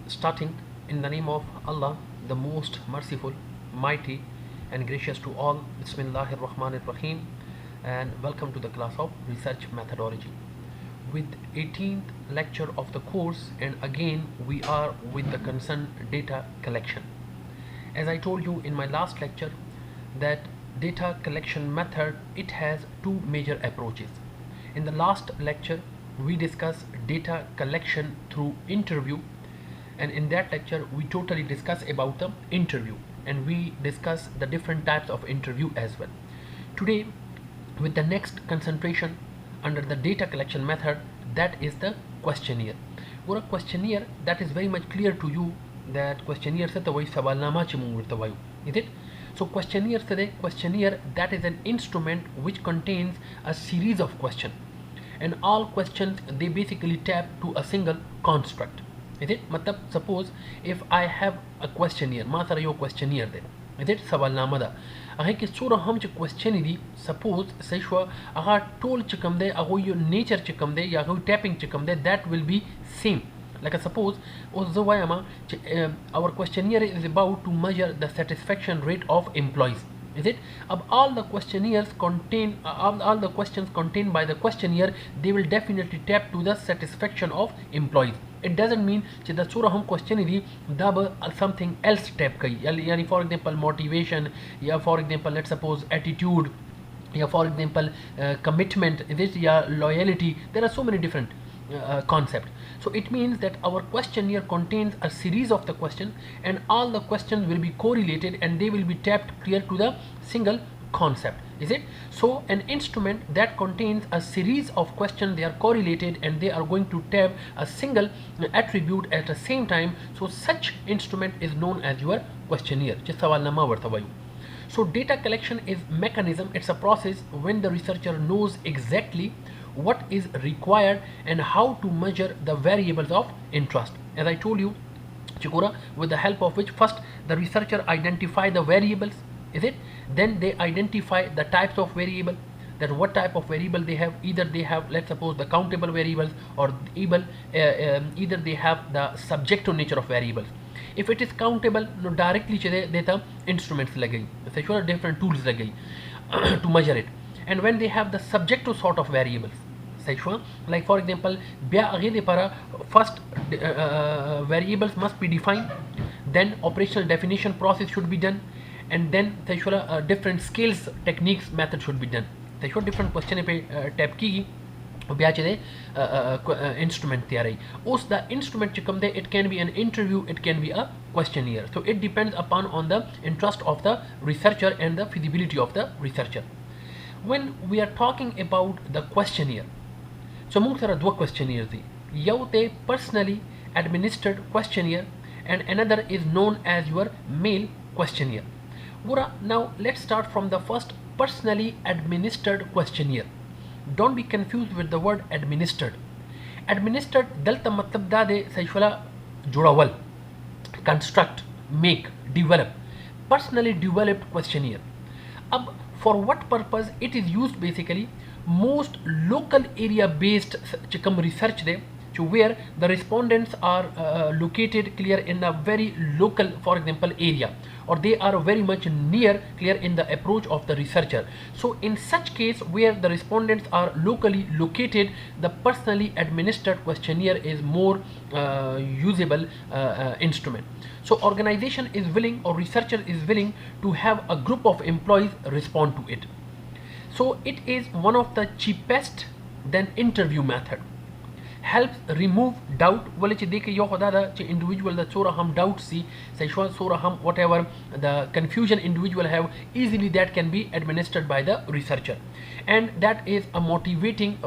Starting in the name of Allah, the most merciful, mighty and gracious to all. Bismillahir Rahmanir Rahim, and welcome to the class of research methodology with 18th lecture of the course, and again we are with the concerned data collection. As I told you in my last lecture that data collection method, it has two major approaches. In the last lecture we discussed data collection through interview, and in that lecture we totally discuss about the interview, and we discuss the different types of interview as well. Today with the next concentration under the data collection method, that is the questionnaire. Or a questionnaire, that is very much clear to you that questionnaire se tawai sawalnama ch mung tawai, is it? So questionnaire se questionnaire, that is an instrument which contains a series of questions, and all questions they basically tap to a single construct, is it? Matlab suppose if I have a questionnaire, ma sara yo questionnaire de, is it? सवालनामा दा अहे कि सूरा हम च question दी suppose सही show अहा toll च कम दे अहो यो नेचर च कम दे या अहो टैपिंग च कम दे, that will be same. Like suppose our questionnaire is about to measure the satisfaction rate of employees, is it? Ab all the questionnaires contain all the questions contained by the questionnaire, they will definitely tap to the satisfaction of employees. It doesn't mean that the surah hum question the dab something else tap kai, yani for example motivation, या for example let's suppose attitude, या for example commitment, is it, या loyalty. There are so many different concept. So it means that our questionnaire contains a series of the questions, and all the questions will be correlated and they will be tapped clear to the single concept, is it? So an instrument that contains a series of questions, they are correlated and they are going to tap a single attribute at the same time. So such instrument is known as your questionnaire. So data collection is mechanism, it's a process when the researcher knows exactly what is required and how to measure the variables of interest. As I told you, Chikura, with the help of which first the researcher identify the variables, is it? Then they identify the types of variable, that what type of variable they have. Either they have, let's suppose, the countable variables, or either they have the subjective nature of variables. If it is countable, no directly the instruments lagay, different tools lagay to measure it. And when they have the subjective sort of variables, like for example first variables must be defined, then operational definition process should be done, and then different scales techniques method should be done. Different question पे tap की instrument तैयार उस the instrument च कम दे, it can be an interview, it can be a questionnaire. So it depends upon on the interest of the researcher and the feasibility of the researcher. When we are talking about the questionnaire, so mung sara dua questionnaires di, yaw te personally administered questionnaire and another is known as your mail questionnaire. Now let's start from the first personally administered questionnaire. Don't be confused with the word administered. Administered dalta matlab da de sayshwala judawal, construct, make, develop. Personally developed questionnaire. Ab for what purpose it is used? Basically most local area based research there, where the respondents are located clear in a very local, for example, area, or they are very much near clear in the approach of the researcher. So in such case where the respondents are locally located, the personally administered questionnaire is more usable instrument. So organization is willing, or researcher is willing to have a group of employees respond to it. So it is one of the cheapest than interview method. Helps remove doubt. Well, individual the sura hum doubt see, sura hum whatever the confusion individual have, easily that can be administered by the researcher, and that is a motivating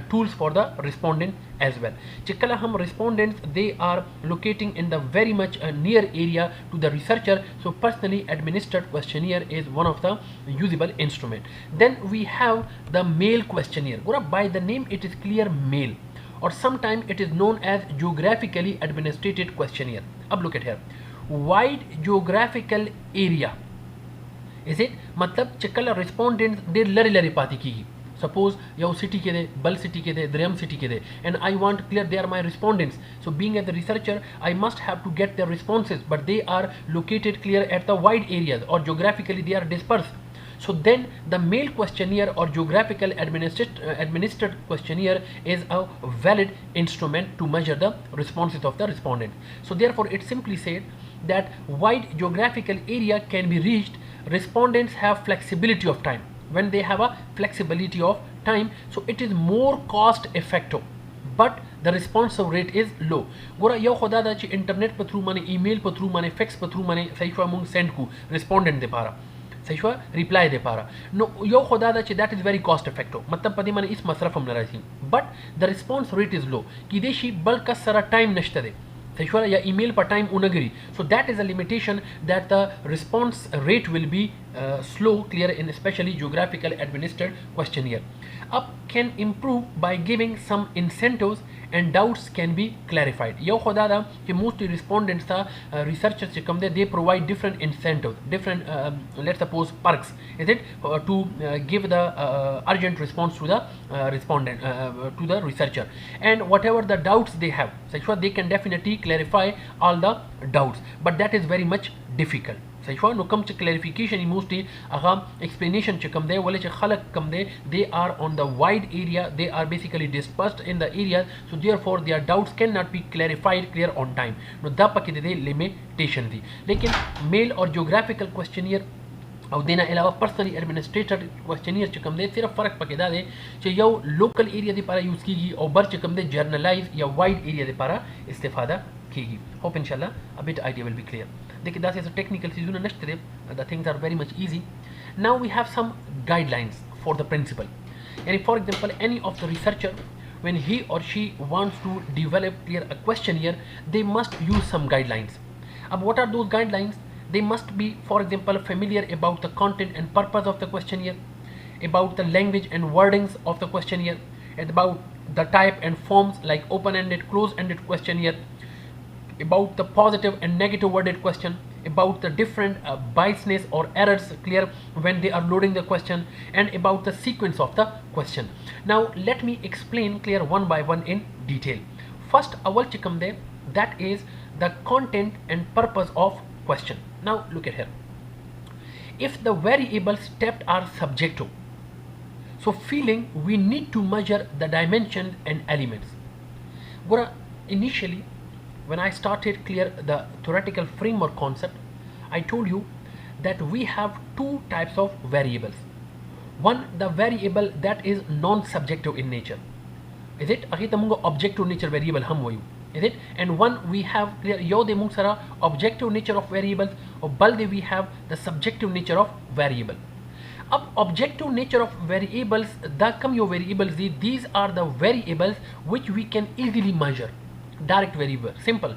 tools for the respondent as well. Chikala hum respondents, they are locating in the very much near area to the researcher, so personally administered questionnaire is one of the usable instrument. Then we have the mail questionnaire. By the name it is clear, mail, or sometimes it is known as geographically administered questionnaire. Ab look at here, wide geographical area, is it? मतलब चकल respondents they लरी लरी पाती की, suppose your city ke de, bal city ke de, Dreham city ke de, and I want clear they are my respondents. So being as the researcher, I must have to get their responses, but they are located clear at the wide areas, or geographically they are dispersed. So then the mail questionnaire or geographical administered questionnaire is a valid instrument to measure the responses of the respondent. So therefore it simply said that wide geographical area can be reached. Respondents have flexibility of time. When they have a flexibility of time, so it is more cost effective, but the response rate is low. Gora yo khoda da chi internet pa through mane, email pa through mane, fax pa through mane sahi shwa mung send ku respondent de para sahi shwa reply de para. No yo khoda da chi that is very cost effective, matlab padi mane is masraf hum narazi, but the response rate is low ki deshi bulk ka sara time nashta de या email per time unagri. So that is a limitation, that the response rate will be slow, clear in especially geographical administered questionnaire. Up can improve by giving some incentives and doubts can be clarified. Yo khoda da कि mostly respondents tha researchers che kam de, they provide different incentives, different let's suppose perks, is it to give the urgent response to the respondent, to the researcher, and whatever the doubts they have, so they can definitely clarify all the doubts, but that is very much difficult. सही no कम च clarification mostly अगा explanation च कम दे वाले च खलक कम दे, they are on the wide area, they are basically dispersed in the areas, so therefore their doubts cannot be clarified clear on time. No दा पके दे limitation दी. लेकिन मेल और geographical questionnaire और देना अलावा पर्सनली एडमिनिस्ट्रेटेड क्वेश्चनियर चकम दे सिर्फ फ़र्क पके दा दे चे यो लोकल एरिया दे पारा यूज़ कीगी और बर चकम दे जर्नलाइज या वाइड एरिया दे पारा इस्तेफादा कीगी. होप इंशाल्लाह a bit idea will be clear. देखिए दास ऐसा टेक्निकल चीज़ों ने नष्ट the things are very much easy. Now we have some guidelines for the principal. And for example, any of the researcher, when he or she wants to develop clear a questionnaire, they must use some guidelines. What are those guidelines? They must be, for example, familiar about the content and purpose of the questionnaire, about the language and wordings of the questionnaire, and about the type and forms like open-ended, closed-ended questionnaire, about the positive and negative worded question, about the different biasness or errors clear when they are loading the question, and about the sequence of the question. Now let me explain clear one by one in detail. First awal chikam de, that is the content and purpose of question. Now look at here. If the variables stepped are subjective, so feeling we need to measure the dimensions and elements. Well, initially when I started clear the theoretical framework concept, I told you that we have two types of variables. One, the variable that is non-subjective in nature. Is it? Objective nature variable hum wayu. Is it? And one we have clear yo de mung sara objective nature of variables, or balde we have the subjective nature of variable. Up objective nature of variables, the come your variables, these are the variables which we can easily measure. Direct variable, simple.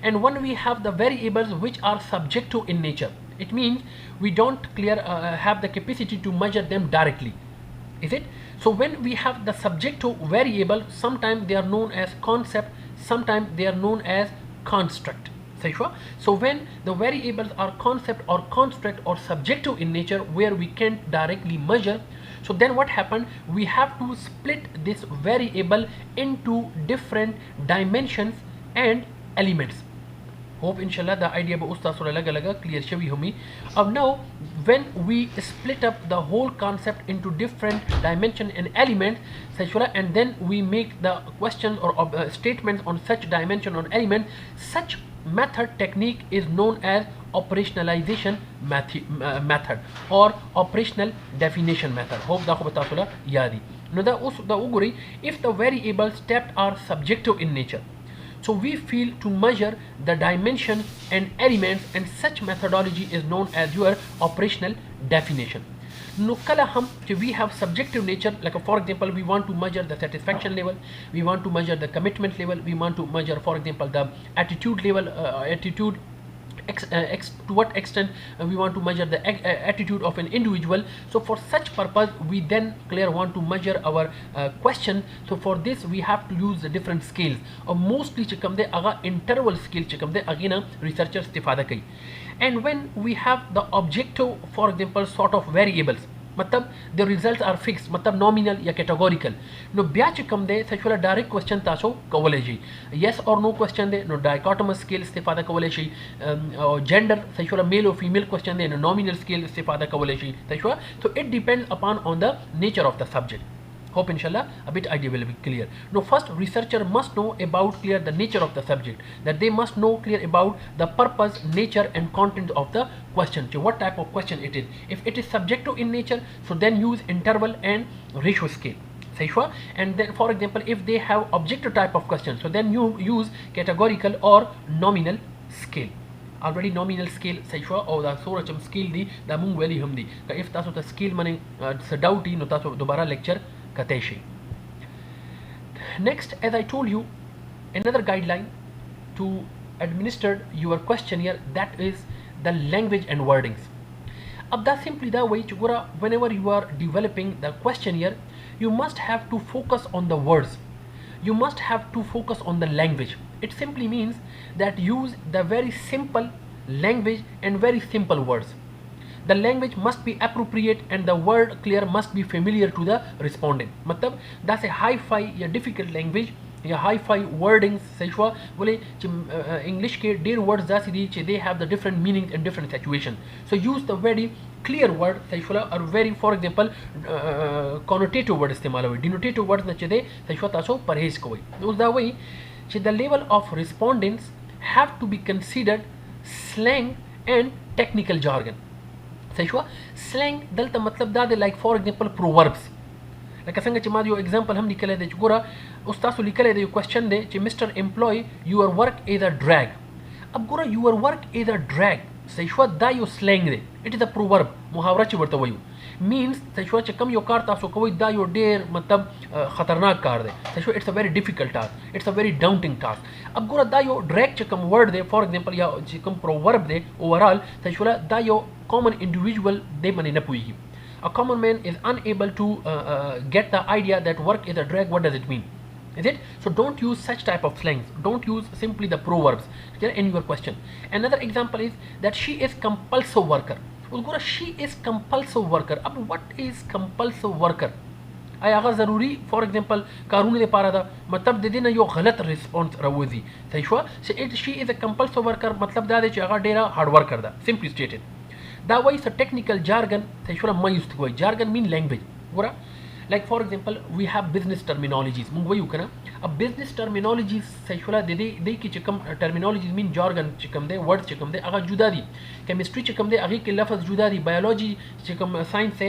And when we have the variables which are subjective in nature, it means we don't clear have the capacity to measure them directly. Is it? So when we have the subjective variable, sometimes they are known as concept, sometimes they are known as construct. So when the variables are concept or construct or subjective in nature where we can't directly measure, so then what happened, we have to split this variable into different dimensions and elements. Hope inshallah the idea ba usta sura laga clear shawi humi. Now when we split up the whole concept into different dimension and elements, and then we make the questions or statements on such dimension or element, such method technique is known as operationalization method or operational definition method. Hope da ko bata sula yadi. Now the uguri, if the variable steps are subjective in nature, so we feel to measure the dimension and elements, and such methodology is known as your operational definition. We have subjective nature, like for example we want to measure the satisfaction level, we want to measure the commitment level, we want to measure for example the attitude level, to what extent we want to measure the attitude of an individual. So for such purpose we then clear want to measure our question. So for this we have to use the different scales, or mostly chikamde aga interval scale chikamde agina researchers istifada kai. And when we have the objective, for example, sort of variables, मतलब the results are fixed, मतलब nominal या categorical. No ब्या च कम दे सचुला direct question Taso Kavle ji yes or no question they know dichotomous scale इस्तेफादा Kavle ji gender सचुला male or female question they know nominal scale इस्तेफादा Kavle ji सचुला. So it depends upon on the nature of the subject. Hope inshallah a bit idea will be clear. Now first researcher must know about clear the nature of the subject, that they must know clear about the purpose, nature and content of the question. So what type of question it is. If it is subjective in nature, so then use interval and ratio scale. And then for example if they have objective type of question, so then you use categorical or nominal scale. Already nominal scale सही और दा सोरा चम scale दी दा मुंग वेली हम दी का if तासो ता scale मने सडाउटी नो तासो दोबारा lecture कतेशे. Next, as I told you, another guideline to administer your questionnaire, that is the language and wordings. Ab that simply that way chugura whenever you are developing the questionnaire, you must have to focus on the words. You must have to focus on the language. It simply means that use the very simple language and very simple words. The language must be appropriate and the word clear must be familiar to the respondent. मतलब that's a hi-fi या difficult language या hi-fi wordings सही हुआ बोले English के डेढ़ words जैसे दी चे they have the different meanings in different situations. So use the very clear word सही हुआ और very for example connotative word इस्तेमाल हुए denotative words न चे दे सही हुआ तासो परहेज कोई. उस दा वही चे the level of respondents have to be considered slang and technical jargon. सही हुआ slang दलता मतलब दादे like for example proverbs. Like संग चे मादियो example हम निकले दे चुगुरा उस्तासु निकले दे question दे चे Mr. Employee your work is a drag. अब गुरा your work is a drag सही हुआ दा यो slang they it is a proverb मुहावरा चे वर्ता वयू means सही हुआ चे कम यो कार तासु कोई दा यो डेर मतलब खतरनाक कार दे सही हुआ it's a very difficult task, it's a very daunting task. अब गुरा दा यो drag चे कम word दे for example या चे कम proverb दे overall सही हुआ दा यो common individual they mane na puigi. A common man is unable to get the idea that work is a drag. What does it mean? Is it? So don't use such type of slangs. Don't use simply the proverbs in your question. Another example is that she is compulsive worker. She is compulsive worker. Ab what is compulsive worker? आई अगर ज़रूरी for example कानून दे पारा था मतलब दे देना यो गलत response रवोजी सही हुआ से it she is a compulsive worker मतलब दा दे अगर डेरा हार्ड वर्क कर दा simply stated. That way, a technical jargon, jargon mean language. Like for example, we have business terminologies. A business terminologies, they terminologies mean jargon, words, judadi. Chemistry, judadi. Biology, science,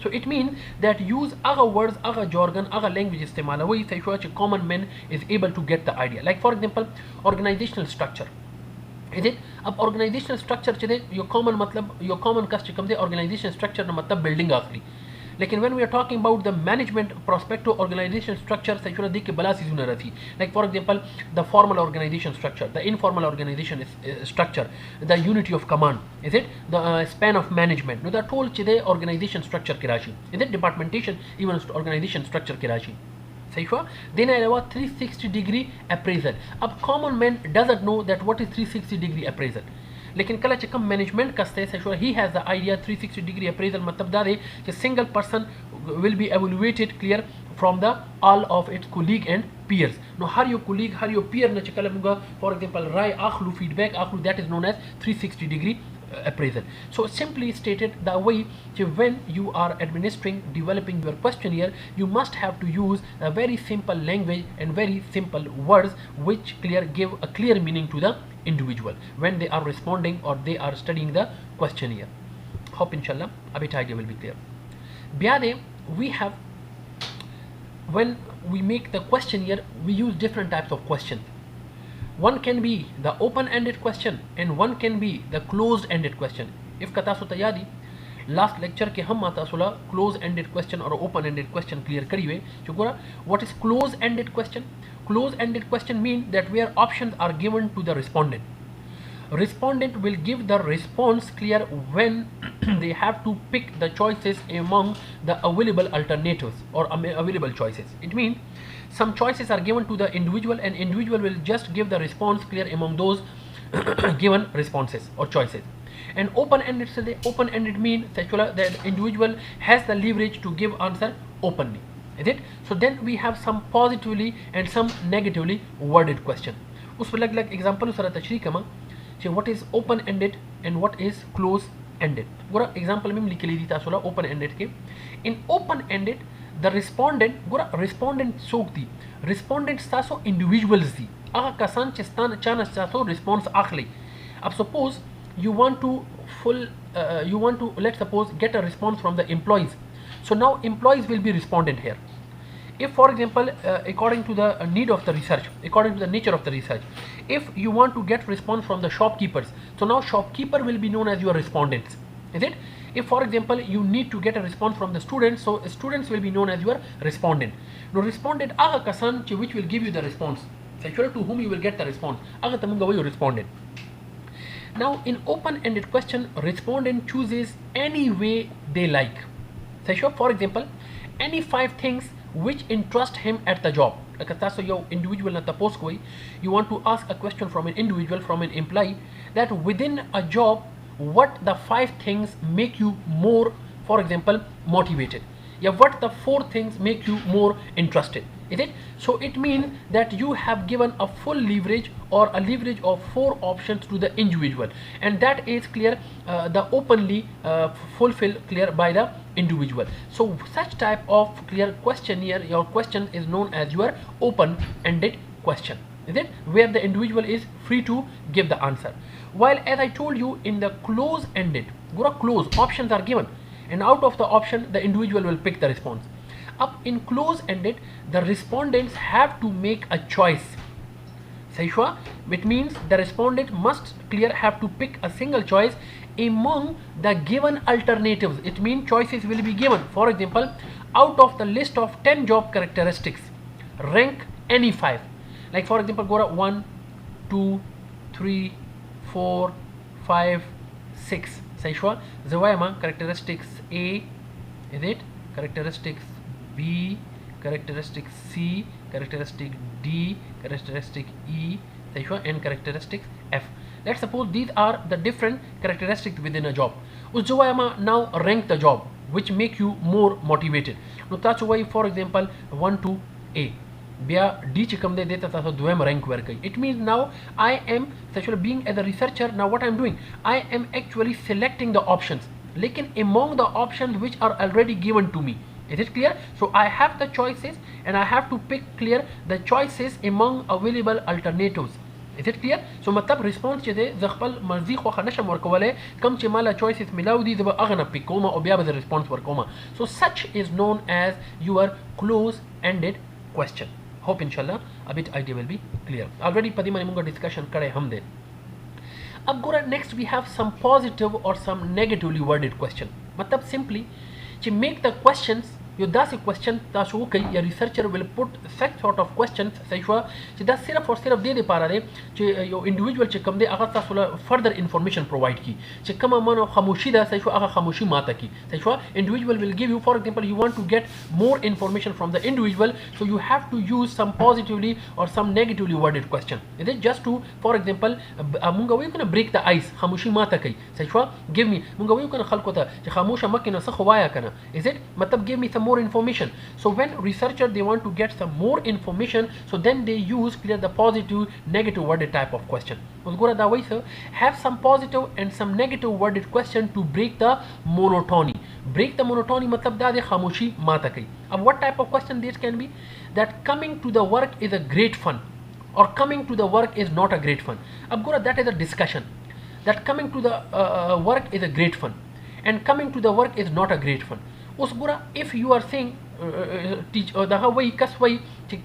so it means that use other words, other jargon, other languages. A common man is able to get the idea. Like for example, organizational structure. Is it? अब organizational structure चले your common मतलब your common कस्ट कम दे organizational structure न मतलब building आखरी. लेकिन when we are talking about the management prospective organization structure सही चुना देख के बला सी सुना रहती. Like for example the formal organization structure, the informal organization structure, the unity of command. Is it? The span of management. No, that whole चले organization structure की राशि. Is it? Departmentation even organization structure की राशि. Then I have 360 degree appraisal. Ab common man doesn't know that what is 360 degree appraisal. लेकिन कल चकम management कसते हैं he has the idea 360 degree appraisal मतलब दादे कि single person will be evaluated clear from the all of its colleague and peers. No her yo colleague her yo peer न चकल muga for example Rai आखलू feedback आखलू that is known as 360 degree appraisal. So simply stated the way when you are administering developing your questionnaire, you must have to use a very simple language and very simple words which give a clear meaning to the individual when they are responding or they are studying the questionnaire. Hope inshallah a bit idea will be clear. Biade we have when we make the questionnaire we use different types of questions. One can be the open-ended question and one can be the closed-ended question. If katasu tayadi last lecture ke hum mata sula closed-ended question or open-ended question clear kariwe chukura what is closed-ended question? Closed-ended question means that where options are given to the respondent. Respondent will give the response clear when they have to pick the choices among the available alternatives or available choices. It means some choices are given to the individual and individual will just give the response clear among those given responses or choices. And open-ended say open-ended mean actually the individual has the leverage to give answer openly, is it? So then we have some positively and some negatively worded question. उस पर अलग-अलग example सारा तशरीह कमा कि what is open-ended and what is close-ended. गोरा example में लिख ली थी तासुला open-ended के. In open-ended the respondent गोरा respondent सोक दी. Respondent तासो individuals दी. आगा कसान चिस्तान चानस तासो response आखली. अब suppose you want to let's suppose get a response from the employees. So now employees will be respondent here. If for example according to the need of the research, according to the nature of the research, if you want to get response from the shopkeepers, so now shopkeeper will be known as your respondents, is it? If for example you need to get a response from the students, so students will be known as your respondent. Now respondent aga kasan which will give you the response, sexual to whom you will get the response, aga tamunga your respondent. Now in open-ended question, respondent chooses any way they like. So for example, any 5 things which interest him at the job. Like that's your individual na tapos koi, you want to ask a question from an individual, from an employee, that within a job what the 5 things make you more, for example, motivated. Yeah, what the 4 things make you more interested, is it? So it means that you have given a full leverage or a leverage of 4 options to the individual, and that is clear, the openly fulfilled clear by the individual. So such type of clear questionnaire, your question is known as your open-ended question, is it? Where the individual is free to give the answer. While as I told you in the close-ended, close options are given, and out of the option the individual will pick the response. Up in close-ended, the respondents have to make a choice. Saishwa, which means the respondent must clear have to pick a single choice among the given alternatives. It means choices will be given. For example, out of the list of 10 job characteristics, rank any 5. Like for example, go 1, 2, 3, 4, 5, 6. Saishwa, Zawayama characteristics A, is it? Characteristics B, characteristic C, characteristic D, characteristic E, and characteristics F. Let's suppose these are the different characteristics within a job. Us now rank the job which make you more motivated. Now that's why for example 1 to A. D chikam de deta taso duem rank work. It means now I am actually being as a researcher. Now what I am doing, I am actually selecting the options. Lekin among the options which are already given to me. Is it clear? So I have the choices and I have to pick clear the choices among available alternatives. Is it clear? So matlab response che de zakhpal marzi kho khanasham workawale kam che mala choices milaw di zaba agana pick koma or biya the response workoma. So such is known as your close-ended question. Hope inshallah a bit idea will be clear. Already padima munga discussion kare hum de. Ab gora next we have some positive or some negatively worded question. Matlab simply to make the questions you das a question tasu kai ya researcher will put such sort of questions saishwa che das sirf aur sirf de para re che yo individual che kam de aga tasu further information provide ki che kama mano khamushi da saishwa aga khamushi mata ki saishwa individual will give you, for example, you want to get more information from the individual, so you have to use some positively or some negatively worded question. Is it just to, for example, munga we can break the ice khamushi mata kai saishwa give me munga we can khalkota che khamusha makina sa khwaya kana. Is it matlab give me some more information. So when researcher they want to get some more information, so then they use clear the positive negative worded type of question. Have some positive and some negative worded question to break the monotony. Break the monotony matlab da de khamushi mata kai. What type of question this can be? That coming to the work is a great fun or coming to the work is not a great fun. That is a discussion. That coming to the work is a great fun and coming to the work is not a great fun. If you are saying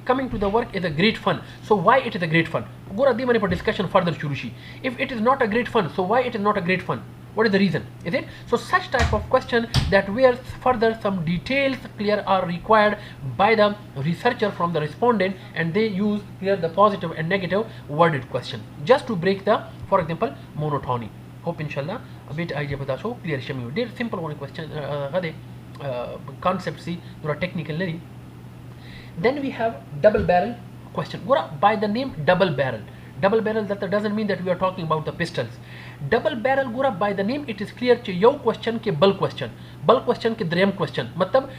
coming to the work is a great fun, so why it is a great fun? Discussion further shurushi. If it is not a great fun, so why it is not a great fun? What is the reason? Is it? So such type of question that where further some details clear are required by the researcher from the respondent, and they use clear the positive and negative worded question just to break the, for example, monotony. Hope inshallah a bit idea bata so clear shami. Did simple one question concept see technical learning. Then we have double barrel question. By the name double barrel. double barrel that doesn't mean that we are talking about the pistols. Double barrel gura by the name it is clear che yo question ke bal question ke drem question matlab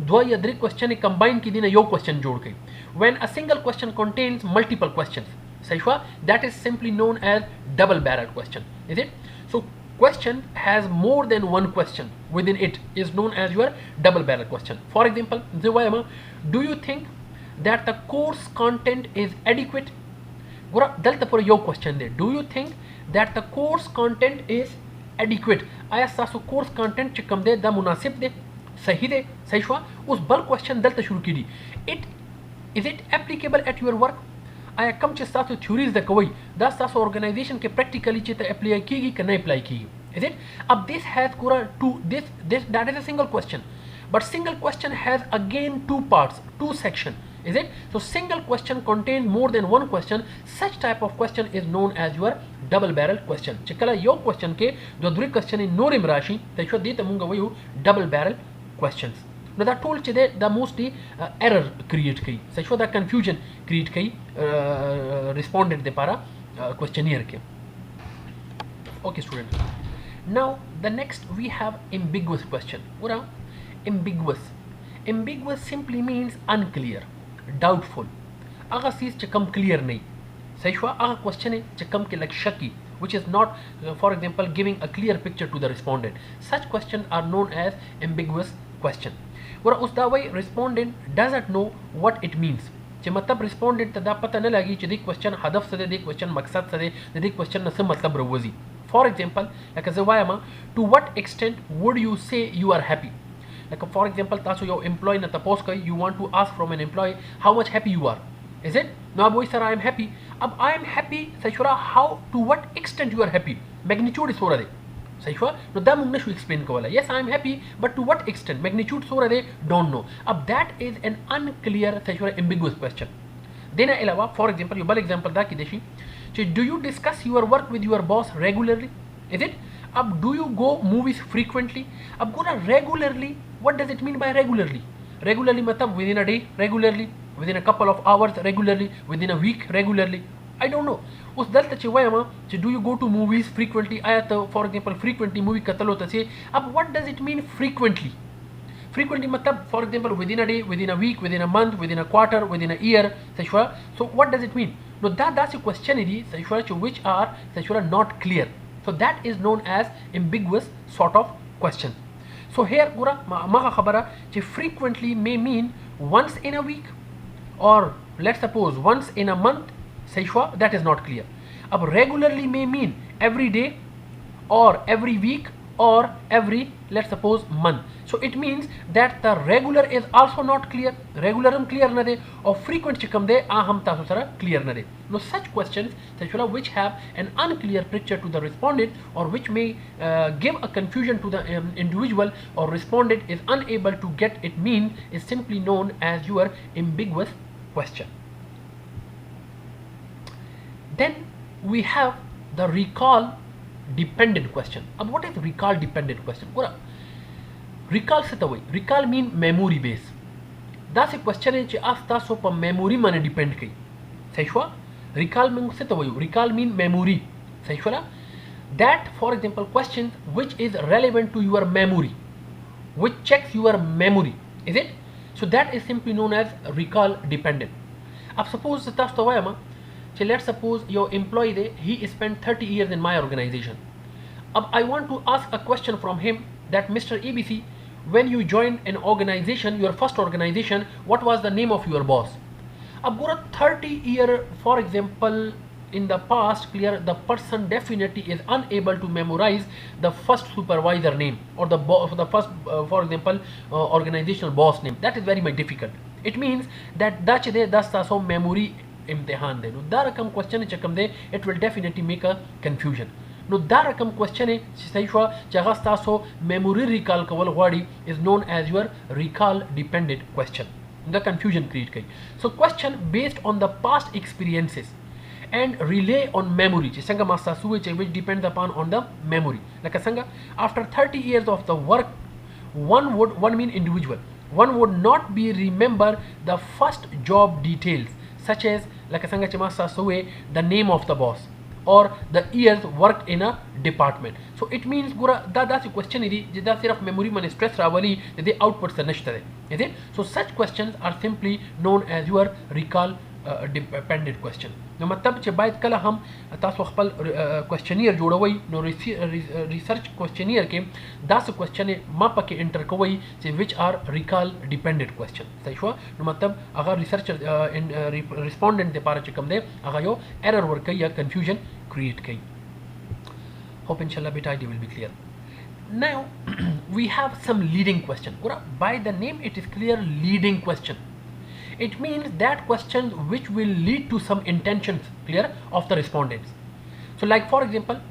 dwa ya dre question combine ki dina yo question jod ke. When a single question contains multiple questions, saishwa, that is simply known as double barrel question, is it? So question has more than one question within it is known as your double barrel question. For example, do you think that the course content is adequate? Dalta for your question there. Do you think that the course content is adequate? Aya sasu course content chikam de da munasib de sahi de saishwa us bal question dalta shuru kidi. Is it applicable at your work? Aya kam che sasu theories da kawai da sasu organization ke practically che apply kigi ka nahi apply kigi, is it? Ab this has kura two this that is a single question, but single question has again two parts, two sections, is it? So single question contains more than one question. Such type of question is known as your double barrel question. Chikala yo question ke do duri question in norim rashi taishwa de tamunga wayu double barrel questions. Now that told che the mostly error create kai saishwa the confusion create kai respondent de para questionnaire ke. Okay students, now the next we have ambiguous question. What are ambiguous simply means unclear, doubtful. Aga चीज चकम clear नहीं सहीशवा aga question है चकम के like shaky, which is not for example giving a clear picture to the respondent. Such questions are known as ambiguous question. और उस दावे respondent doesn't know what it means. चे मतलब respondent तदा पता न लगी चे question हदफ से दे question मकसद से दे question नसे मतलब रवजी. For example, like as to what extent would you say you are happy? Like for example, taso your employee na tapos kai you want to ask from an employee how much happy you are, is it? Now boy sir I am happy. Ab I am happy sayshura how to what extent you are happy? Magnitude is sora de. Sayshwa no da mungna shu explain kawala. Yes I am happy but to what extent? Magnitude sora de don't know. Ab that is an unclear sayshura ambiguous question. Then ilawa for example you bal example da ki deshi. Do you discuss your work with your boss regularly? Is it? Ab do you go movies frequently? Ab gona regularly. What does it mean by regularly? Regularly matlab within a day, regularly, within a couple of hours, regularly, within a week, regularly. I don't know. Us dalta chewayama, do you go to movies frequently? Ayat for example frequently movie katalo tase. Ab what does it mean frequently? Frequently matlab for example within a day, within a week, within a month, within a quarter, within a year. So what does it mean? No, that's a question which are not clear. So that is known as ambiguous sort of question. So here gura maga khabara frequently may mean once in a week or let's suppose once in a month. That is not clear. Ab regularly may mean every day or every week or every let's suppose month. So it means that the regular is also not clear. Regular clear na de or frequent chikam de aham tasu sara clear na de. No such questions which have an unclear picture to the respondent or which may give a confusion to the individual or respondent is unable to get it mean is simply known as your ambiguous question. Then we have the recall dependent question. Ab what is recall dependent question? Recall se tawai. Recall mean memory base. That's a question is asta so pa memory mane depend kai. Saishwa recall mean se tawai. Recall mean memory. Saishwala that for example questions which is relevant to your memory, which checks your memory, is it? So that is simply known as recall dependent. Ab suppose tas tawai let's suppose your employee he spent 30 years in my organization. I want to ask a question from him that Mr. ABC, when you joined an organization, your first organization, what was the name of your boss? Ab 30 year for example in the past clear the person definitely is unable to memorize the first supervisor name or the first for example organizational boss name. That is very much difficult. It means that that's some memory imtihan de. No da rakam question chakam de it will definitely make a confusion. No da rakam question saishwa chagasta so memory recall kawal wadi is known as your recall dependent question. The confusion create kai. So question based on the past experiences and rely on memory which depends upon on the memory. Like a after 30 years of the work one mean individual, one would not be remember the first job details such as like څنګه چې ما تاسو وې the name of the boss or the years worked in a department. So it means ګوره دا داسې question دي چې دا صرف memory باندې stress راولي د دې output څه نشته دی. is it? So such questions are simply known as your recall dependent question. نو مطلب چې باید کله هم تاسو خپل کوېسچنیر جوړوي نو ریسرچ کوېسچنیر کې داسې کوېسچن ما پکې انټر کوئ چې which are recall dependent question. صحیح شو؟ نو مطلب هغه ریسرچر ریسپونډنټ لپاره چې کوم دی هغه یو ایرر ورکوي یا کنفیوژن کریټ کوي. hope inshallah beta idea will be clear. Now we have some leading question. By the name it is clear, leading question. It means that questions which will lead to some intentions clear of the respondents. So like for example,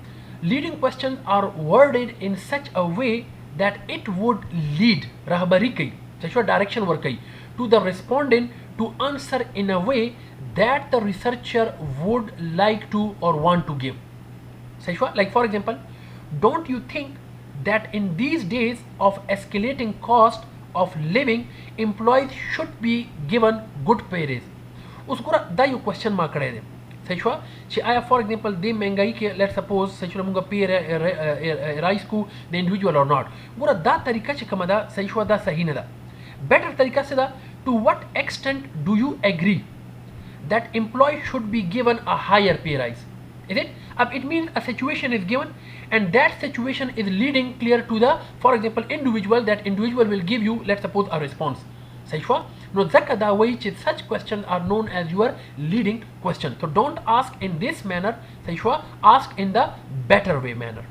leading questions are worded in such a way that it would lead rahbari kai such a direction work kai to the respondent to answer in a way that the researcher would like to or want to give. Like for example, don't you think that in these days of escalating cost of living, employees should be given good pay raise? उस पूरा दा यो question mark करे दे. सही हुआ कि आया for example दे महंगाई के लेट्स सपोज सही हुआ मुंगा पे राइस को द इंडिविजुअल और नॉट पूरा दा तरीका से कमदा सही हुआ दा सही न दा बेटर तरीका से दा to what extent do you agree that employee should be given a higher pay rise? Is it? It means a situation is given and that situation is leading clear to the, for example, individual. That individual will give you, let's suppose, a response. Saishwa? No, zakada way such questions are known as your leading question. So don't ask in this manner. Saishwa? Ask in the better way manner.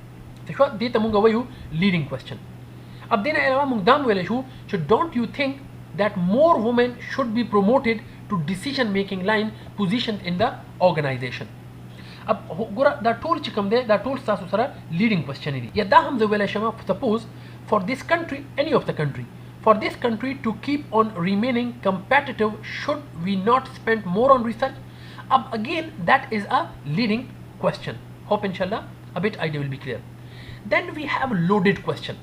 Saishwa? Dita munga wayu leading question. Ab dena ilawa mungdam wele shu. So don't you think that more women should be promoted to decision making line positions in the organization? अब गोरा दा toll چې کوم دی دا ټول تاسو سره لیډینګ کوېسچن دي یا دا هم زه ویلی شم سپوز فار دیس کنټري any of the country for this country to keep on remaining competitive should we not spend more on research? Again that is a leading question. Hope inshallah a bit idea will be clear. Then we have loaded question.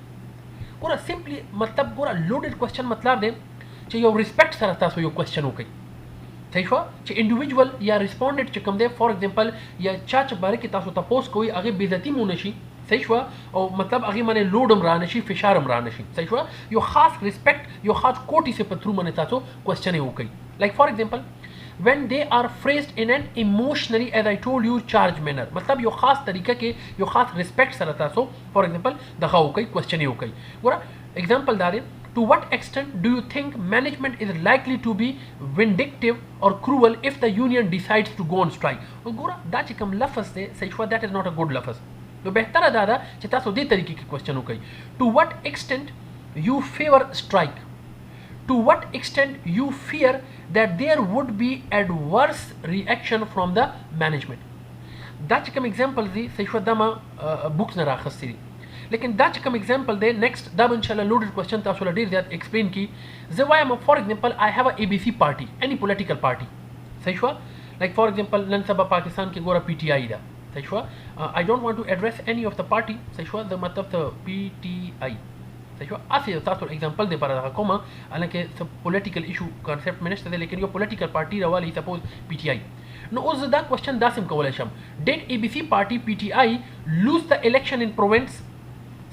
गोरा simply मतलब गोरा loaded question मतलब دی چې یو ریسپیکټ سره تاسو یو کوېسچن وکړئ. صحیح شو چې انډیویجوال یا ریسپونډنټ چې کوم دی فار ایگزامپل یا چا چې باره کې تاسو تپوس کوئ هغې بېعزتي مو نه شي. صحیح شو او مطلب هغې باندې لوډ هم را نه شي فشار هم را نه شي. صحیح شو یو خاص ریسپیکټ یو خاص کوټي سې په تھرو باندې تاسو کوېسچن یې وکړئ. لایک فار ایگزامپل when they are phrased in an emotionally as I told you charged manner مطلب یو خاص طریقه کې یو خاص ریسپیکټ سره تاسو فار ایگزامپل دغه وکړئ کوېسچن یې وکړئ. ګوره ایگزامپل دا دی to what extent do you think management is likely to be vindictive or cruel if the union decides to go on strike? ګوره دا چې کوم لفظ دی صحیح شو that is not a good لفظ. نو بهتره دا ده چې تاسو دې طریقې کې کوېسچن وکړئ. to what extent you favor strike? to what extent you fear that there would be adverse reaction from the management? دا چې کوم examples دي صحیح شو دا ما بوکس نه راخستې دي لیکن دا چې کوم example دی next دا به انشاءالله loaded question تاسو له ډېر زیات explain کی. زه وایم for example I have a ABC party any political party. صحیح شو like for example نن سبا پاکستان کې ګوره PTI ده. صحیح شو I don't want to address any of the party. صحیح شو د مطلب ته PTI. صحیح شو اسې تاسو example دی پر دغه کومه حالانکه څه political issue concept مې نشته دی لیکن یو political party راوالی suppose PTI. نو اوس زه دا question داسې کولی شم did ABC party PTI lose the election in province?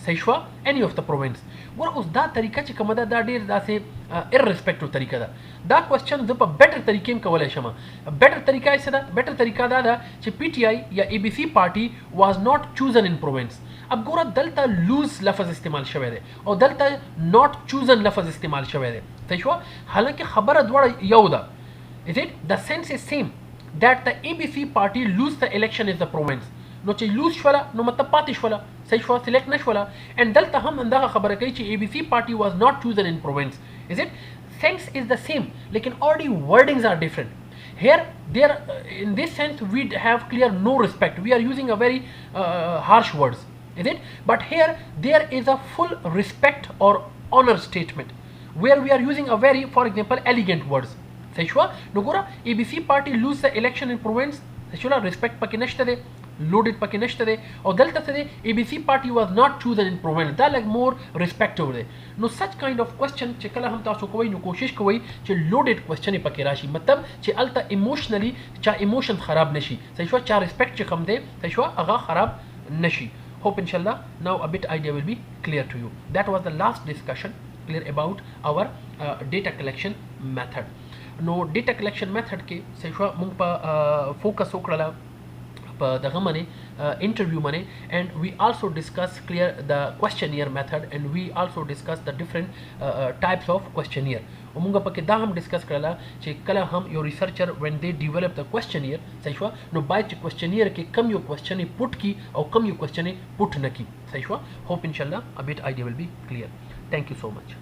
صحیح شو any of the province. ګوره اوس دا طریقه چې کومه ده دا ډېر داسې irrespective طریقه ده. دا کوېسچن زه په بیټر طریقې هم کولی شم. بیټر طریقه یې څه ده؟ بیټر طریقه دا ده چې PTI یا ABC party was not chosen in province. ګوره دلته lose لفظ استعمال شوی دی او دلته not chosen لفظ استعمال شوی دی. صحیح شو حالانکه خبره دواړه یو ده. is it? the sense is same that the ABC party lose the election in the province. نو چې لوز شوله نو مطلب پاتې شوله صحیح شوه سلیکټ نه شوله and دلته هم همدغه خبره کوي چې ABC party was not chosen in province. is it? sense is the same لیکن already wordings are different. here there in this sense we have clear no respect, we are using a very harsh words. is it? but here there is a full respect or honor statement where we are using a very for example elegant words. صحیح شوه نو ګوره ABC party lose the election in province. صحیح شوله respect پکې نشته دی loaded پکې نشته دی او دلته څه دی ABC party was not chosen in prominent دا like more respectable دی نو such kind of question چې کله هم تاسو کوئ نو کوشش کوئ چې loaded question یې پکې راشي مطلب چې الته emotionally چا emotion خراب نشي صحیح شو چا respect چې کوم دی صحیح شو هغه خراب نشي hope inshallah now a bit idea will be clear to you that was the last discussion clear about our data collection method نو data collection method کې صحیح شو موږ په focus وکړله دغه باندې interview باندې and we also discuss clear the questionnaire method and we also discuss the different types of questionnaire ومونږ پکې دا هم ډیسکس کړله چې کله هم یو ریسرچر when they develop the questionnaire صحیح شو نو باید چې questionnaire کې کم یو question پټ کی او کم یو question پټ نه کی صحیح شو hope inshallah a bit idea will be clear thank you so much